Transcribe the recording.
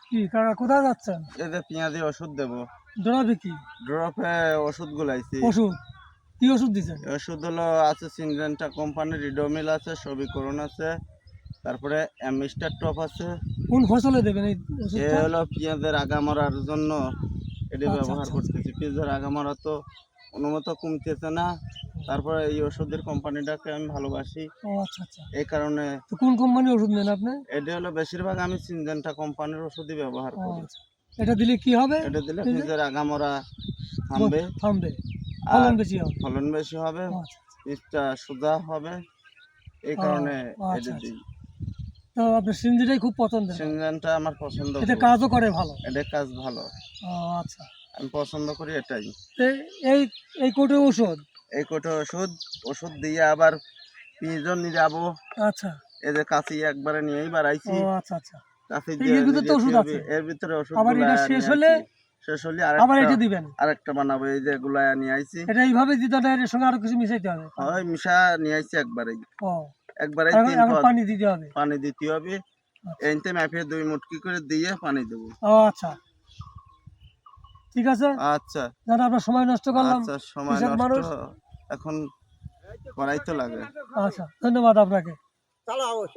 কি কাকা কোথায় যাচ্ছেন? এই যে পেঁয়াজে ওষুধ দেবো। ড্রপে কি ড্রপে ওষুধ গুলাইছি। ওষুধ? কি ওষুধ দিচ্ছেন? ওষুধ হলো আছে সিনজেন্টা কোম্পানির রিডোমিল আছে, সবিকরণ আছে, তারপরে অ্যামিস্টার টপ আছে। কোন ফসলে দেবেন এই এ ওষুধটা? হলো পেঁয়াজের আগা মারার জন্য এটি আচ্ছা ব্যবহার আচ্ছা আচ্ছা। করতেছি। পেঁয়াজের আগা মারা তো অনুমত কমতেছে না, তারপরে এই ওষুধের কোম্পানিটাকে আমি ভালোবাসি, ও আচ্ছা আচ্ছা। এই কারণে তো কোন কোম্পানির ওষুধ নেন আপনি? এটি হলো বেশিরভাগ আমি সিনজেন্টা কোম্পানির ওষুধই ব্যবহার ও করি। আচ্ছা। এটা দিলে কি হবে? এটা দিলে এই যে পেঁয়াজের আগা মরা থামবে, থামবে, আর ফলন বেশি হবে। ফলন বেশি হবে, ও আচ্ছা আচ্ছা। বীজটা সোজা হবে, এই ও কারণে আচ্ছা এটি আচ্ছা। দিই। তো আপনার সিঞ্জিটাই খুব পছন্দের। সিনজেন্টা আমার পছন্দ, এতে খুব। কাজও করে ভালো। এটার কাজ ভালো, ও আচ্ছা। আমি পছন্দ করি এটাই। তো এই এই কোটে ওষুধ। এই কোটো ওষুধ, ওষুধ দিয়ে আবার পিঁজও নিয়ে যাবো। আচ্ছা। এই যে কাঁচি একবারে নিয়েই ও বাড়াইছি, আচ্ছা আচ্ছা। কাঁচি তো দিয়ে এর ভিতর তো নিয়ে ওষুধ যেতে হবে। আছে। এর ভিতরে ওষুধ আবার গুলা এটা শেষ নিয়ে হলে আইছি, শেষ হলে আবার আরেকটা এটা দিবেন। আরেকটা বানাবো। এই যে গুলায়া নিয়ে আইছি, এটা এইভাবে দিতে হয়, এর সঙ্গে আরো কিছু মিশাইতে হবে। হয় মিশা নিয়ে আইছি একবারেই। ও একবারেই এখন 3 এখন পদ পানি দিতে হবে। পানি দিতে হবে। আচ্ছা। এইতে মাপিয়ে 2 মুটকি করে দিয়ে পানি দেবো। ও আচ্ছা। ঠিক আছে। আচ্ছা দাদা আপনার সময় নষ্ট করলাম। আচ্ছা, সময় কৃষক নষ্ট মানুষ। এখন করাই তো লাগে। আচ্ছা ধন্যবাদ আপনাকে। চালাও ওষুধ।